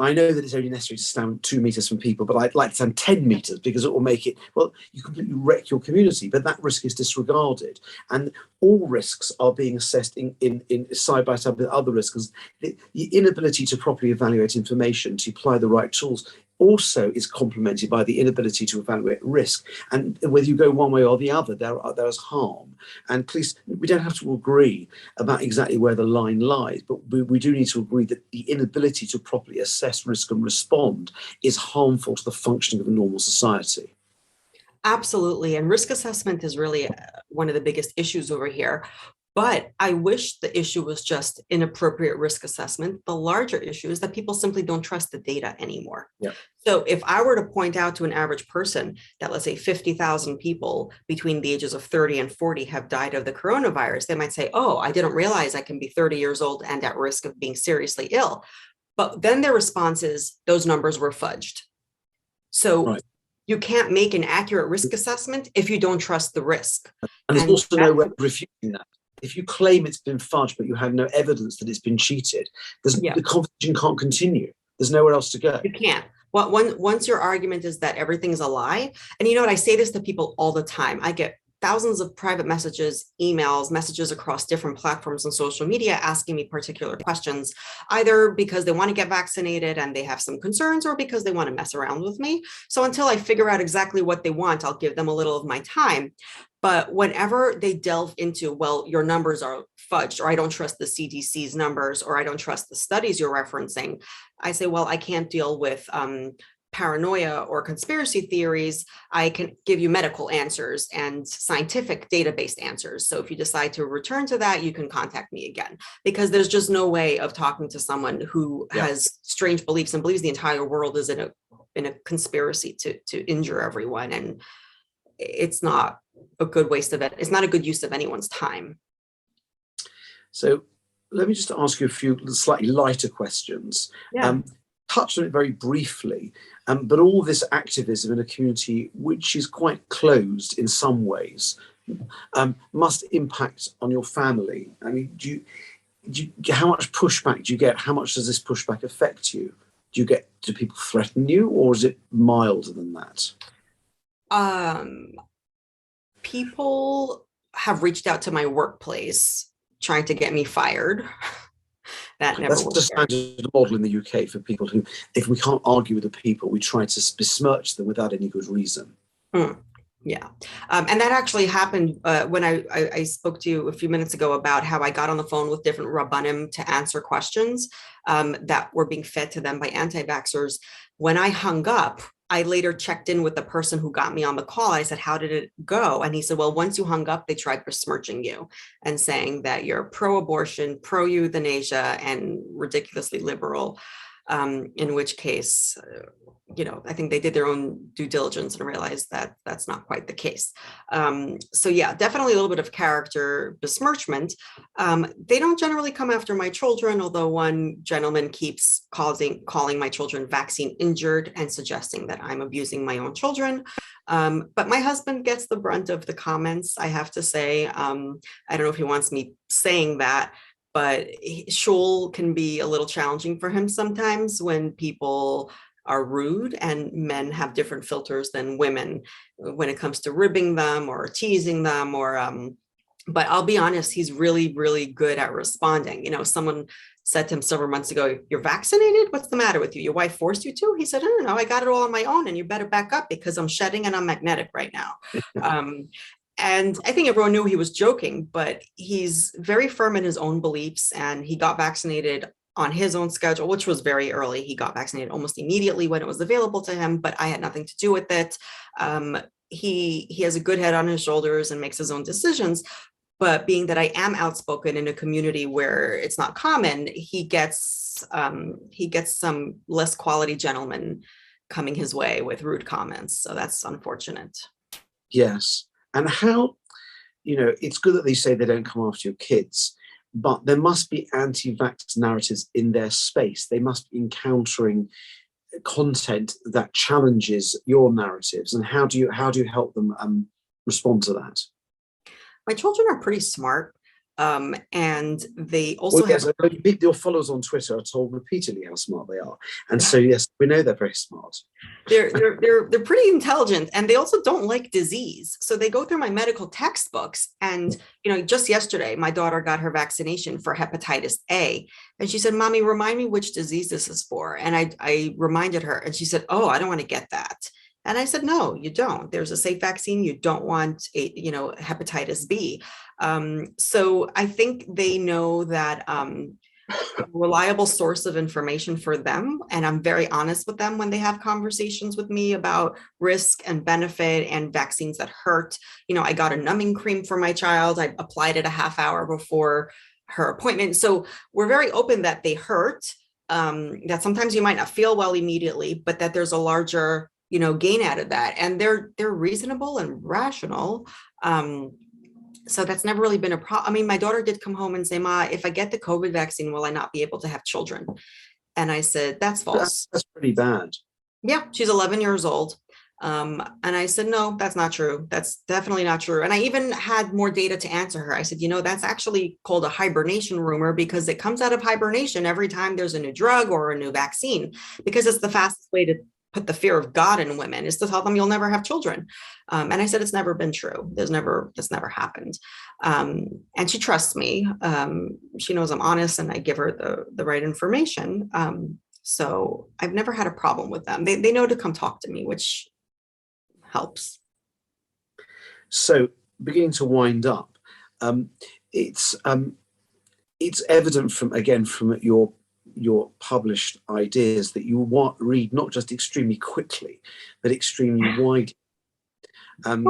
I know that it's only necessary to stand 2 meters from people, but I'd like to stand 10 meters because it will make it, well, you completely wreck your community, but that risk is disregarded. And all risks are being assessed in side by side with other risks. The inability to properly evaluate information, to apply the right tools, also is complemented by the inability to evaluate risk. And whether you go one way or the other, there is harm. And please, we don't have to agree about exactly where the line lies, but we do need to agree that the inability to properly assess risk and respond is harmful to the functioning of a normal society. Absolutely. And risk assessment is really one of the biggest issues over here. But I wish the issue was just inappropriate risk assessment. The larger issue is that people simply don't trust the data anymore. Yeah. So if I were to point out to an average person that, let's say, 50,000 people between the ages of 30 and 40 have died of the coronavirus, they might say, oh, I didn't realize I can be 30 years old and at risk of being seriously ill. But then their response is those numbers were fudged. So right. You can't make an accurate risk assessment if you don't trust the risk. And there's also no way of refuting that. If you claim it's been fudged, but you have no evidence that it's been cheated, the conversation can't continue. There's nowhere else to go. You can't. Well, once your argument is that everything's a lie, and you know what, I say this to people all the time. I get thousands of private messages, emails, messages across different platforms and social media asking me particular questions, either because they want to get vaccinated and they have some concerns or because they want to mess around with me. So until I figure out exactly what they want, I'll give them a little of my time. But whenever they delve into, well, your numbers are fudged, or I don't trust the CDC's numbers, or I don't trust the studies you're referencing, I say, well, I can't deal with paranoia or conspiracy theories. I can give you medical answers and scientific data-based answers. So if you decide to return to that, you can contact me again, because there's just no way of talking to someone who has strange beliefs and believes the entire world is in a conspiracy to injure everyone. And it's not a good waste of it. It's not a good use of anyone's time. So let me just ask you a few slightly lighter questions. Touched on it very briefly, but all this activism in a community which is quite closed in some ways must impact on your family. I mean, how much pushback do you get? How much does this pushback affect you? Do people threaten you, or is it milder than that? People have reached out to my workplace trying to get me fired. That never That's the standard model in the UK for people who, if we can't argue with the people, we try to besmirch them without any good reason. Yeah. And that actually happened when I spoke to you a few minutes ago about how I got on the phone with different rabbanim to answer questions that were being fed to them by anti-vaxxers. When I hung up, I later checked in with the person who got me on the call. I said, how did it go? And he said, well, once you hung up, they tried besmirching you and saying that you're pro-abortion, pro-euthanasia, and ridiculously liberal, in which case, I think they did their own due diligence and realized that that's not quite the case. So yeah, definitely a little bit of character besmirchment. They don't generally come after my children, although one gentleman keeps calling my children vaccine injured and suggesting that I'm abusing my own children. But my husband gets the brunt of the comments, I have to say. I don't know if he wants me saying that, but shul can be a little challenging for him sometimes when people are rude, and men have different filters than women when it comes to ribbing them or teasing them, but I'll be honest, he's really, really good at responding. Someone said to him several months ago, you're vaccinated? What's the matter with you? Your wife forced you to? He said, no, I got it all on my own, and you better back up because I'm shedding and I'm magnetic right now. And I think everyone knew he was joking, but he's very firm in his own beliefs, and he got vaccinated on his own schedule, which was very early. He got vaccinated almost immediately when it was available to him, but I had nothing to do with it. He has a good head on his shoulders and makes his own decisions. But being that I am outspoken in a community where it's not common, he gets some less quality gentlemen coming his way with rude comments. So that's unfortunate. Yes. And how, it's good that they say they don't come after your kids, but there must be anti-vax narratives in their space. They must be encountering content that challenges your narratives. And how do you help them respond to that? My children are pretty smart. And they Well, also yes, have, your followers on Twitter are told repeatedly how smart they are, and so yes, we know they're very smart. they're pretty intelligent, and they also don't like disease. So they go through my medical textbooks, and just yesterday my daughter got her vaccination for hepatitis A, and she said, "Mommy, remind me which disease this is for." And I reminded her, and she said, "Oh, I don't want to get that." And I said, "No, you don't. There's a safe vaccine. You don't want hepatitis B." So I think they know that a reliable source of information for them. And I'm very honest with them when they have conversations with me about risk and benefit and vaccines that hurt. I got a numbing cream for my child. I applied it a half hour before her appointment. So we're very open that they hurt, that sometimes you might not feel well immediately, but that there's a larger, gain out of that. And they're reasonable and rational. So that's never really been a problem. I mean, my daughter did come home and say, "Ma, if I get the COVID vaccine, will I not be able to have children?" And I said, "That's false." That's pretty bad. Yeah, she's 11 years old. And I said, "No, that's not true. That's definitely not true." And I even had more data to answer her. I said, "That's actually called a hibernation rumor, because it comes out of hibernation every time there's a new drug or a new vaccine, because it's the fastest way to put the fear of God in women, is to tell them you'll never have children." And I said, "It's never been true. That's never happened." And she trusts me. She knows I'm honest and I give her the right information. So I've never had a problem with them. They know to come talk to me, which helps. So, beginning to wind up, it's evident from your published ideas that you read not just extremely quickly, but extremely widely. And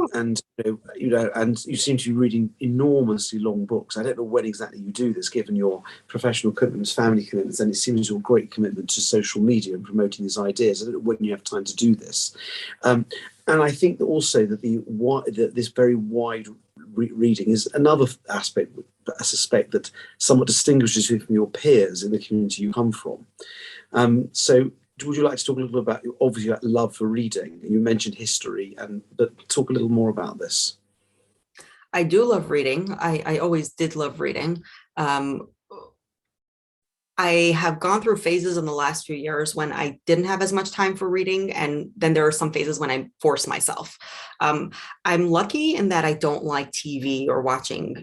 and you seem to be reading enormously long books. I don't know when exactly you do this, given your professional commitments, family commitments, and it seems your great commitment to social media and promoting these ideas. I don't know when you have time to do this. And I think that also that this very wide reading is another aspect, I suspect, that somewhat distinguishes you from your peers in the community you come from. So would you like to talk a little about, obviously, about love for reading? You mentioned history, but talk a little more about this. I do love reading. I always did love reading. I have gone through phases in the last few years when I didn't have as much time for reading, and then there are some phases when I force myself. I'm lucky in that I don't like TV or watching,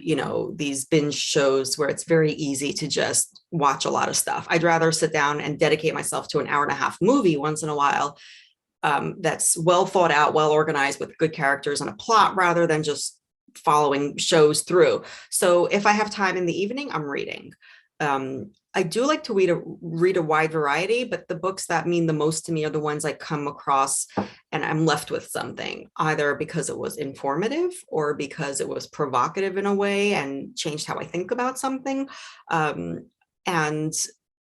these binge shows where it's very easy to just watch a lot of stuff. I'd rather sit down and dedicate myself to an hour and a half movie once in a while, that's well thought out, well organized, with good characters and a plot, rather than just following shows through. So if I have time in the evening, I'm reading. I do like to read a wide variety, but the books that mean the most to me are the ones I come across and I'm left with something, either because it was informative or because it was provocative in a way and changed how I think about something. And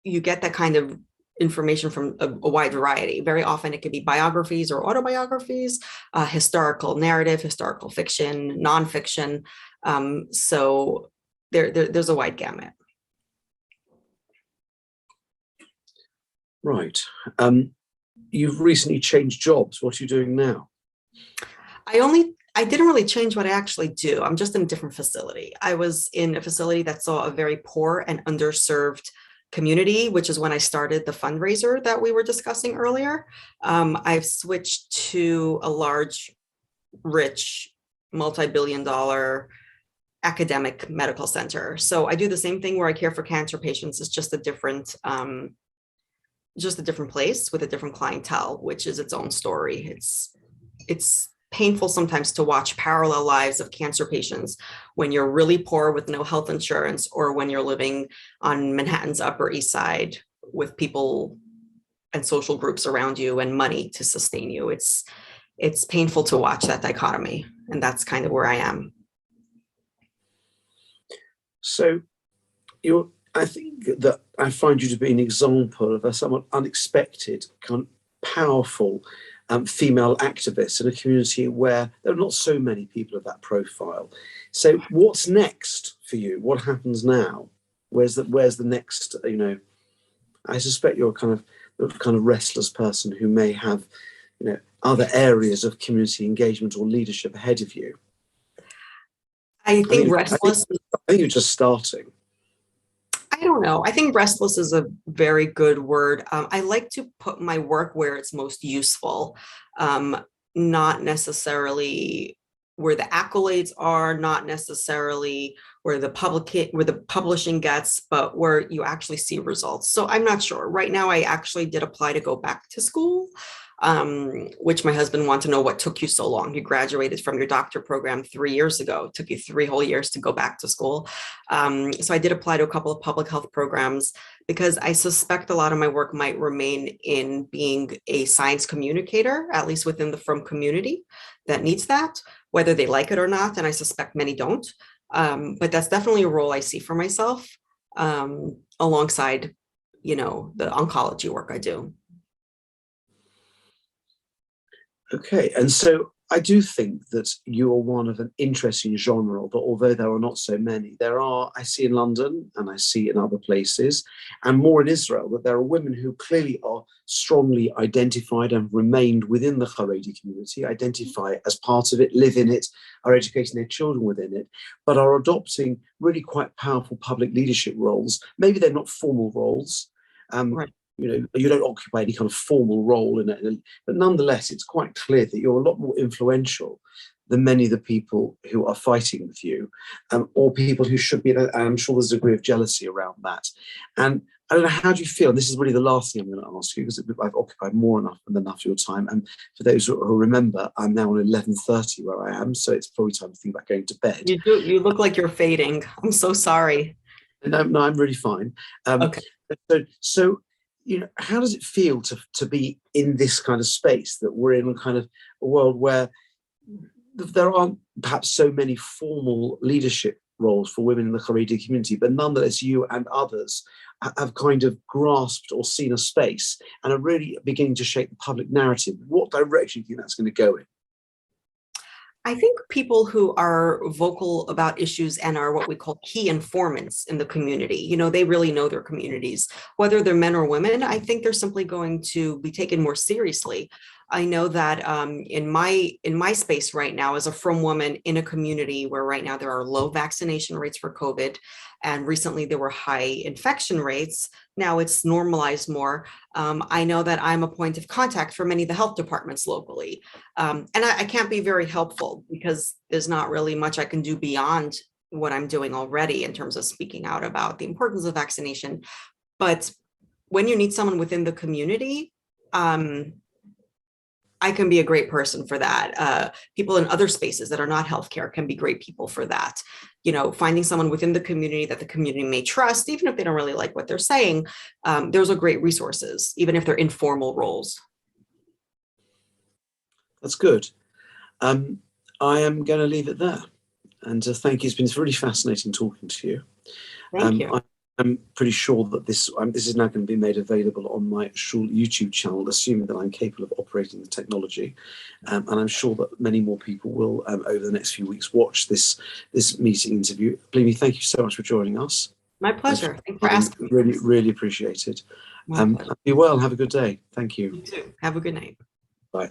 you get that kind of information from a wide variety. Very often it could be biographies or autobiographies, historical narrative, historical fiction, nonfiction. So there's a wide gamut. Right. You've recently changed jobs. What are you doing now? I didn't really change what I actually do. I'm just in a different facility. I was in a facility that saw a very poor and underserved community, which is when I started the fundraiser that we were discussing earlier. I've switched to a large, rich, multi-billion-dollar academic medical center. So I do the same thing where I care for cancer patients. It's just a different place with a different clientele, which is its own story. It's painful sometimes to watch parallel lives of cancer patients when you're really poor with no health insurance, or when you're living on Manhattan's Upper East Side with people and social groups around you and money to sustain you. It's painful to watch that dichotomy, and that's kind of where I am. So I think that I find you to be an example of a somewhat unexpected, kind of powerful female activist in a community where there are not so many people of that profile. So what's next for you? What happens now? Where's the next, I suspect you're the kind of restless person who may have, other areas of community engagement or leadership ahead of you. I I think think, I think, restless, I think you're just starting. I don't know. I think restless is a very good word. I like to put my work where it's most useful, um, not necessarily where the accolades are, not necessarily where the publishing gets, but where you actually see results. So I'm not sure. Right now, I actually did apply to go back to school, which my husband wanted to know what took you so long. You graduated from your doctor program 3 years ago. It took you 3 whole years to go back to school. So I did apply to a couple of public health programs because I suspect a lot of my work might remain in being a science communicator, at least within the firm community that needs that, whether they like it or not. And I suspect many don't. But that's definitely a role I see for myself, alongside, the oncology work I do. Okay, and so I do think that you are one of an interesting genre, but although there are not so many, there are, I see in London and I see in other places, and more in Israel, that there are women who clearly are strongly identified and remained within the Haredi community, identify as part of it, live in it, are educating their children within it, but are adopting really quite powerful public leadership roles. Maybe they're not formal roles. Right. You don't occupy any kind of formal role in it, but nonetheless, it's quite clear that you're a lot more influential than many of the people who are fighting with you, or people who should be. And I'm sure there's a degree of jealousy around that. And I don't know, how do you feel? And this is really the last thing I'm going to ask you, because I've occupied more than enough of your time. And for those who remember, I'm now on 11:30 where I am, so it's probably time to think about going to bed. You do. You look like you're fading. I'm so sorry. No, I'm really fine. Okay. So how does it feel to be in this kind of space, that we're in a kind of a world where there aren't perhaps so many formal leadership roles for women in the Haredi community, but nonetheless you and others have kind of grasped or seen a space and are really beginning to shape the public narrative? What direction do you think that's going to go in? I think people who are vocal about issues and are what we call key informants in the community, they really know their communities, whether they're men or women. I think they're simply going to be taken more seriously. I know that in my space right now, as a frum woman in a community where right now there are low vaccination rates for COVID, and recently there were high infection rates. Now it's normalized more. I know that I'm a point of contact for many of the health departments locally. And I can't be very helpful because there's not really much I can do beyond what I'm doing already in terms of speaking out about the importance of vaccination. But when you need someone within the community, I can be a great person for that. People in other spaces that are not healthcare can be great people for that. Finding someone within the community that the community may trust, even if they don't really like what they're saying, those are great resources, even if they're informal roles. That's good. I am going to leave it there. And thank you. It's been really fascinating talking to you. Thank you. I'm pretty sure that this is now going to be made available on my Shul YouTube channel, assuming that I'm capable of operating the technology. And I'm sure that many more people will, over the next few weeks, watch this meeting interview. Blimi, thank you so much for joining us. My pleasure. Thanks for asking. Really, really appreciate it. Be well. Have a good day. Thank you. You too. Have a good night. Bye.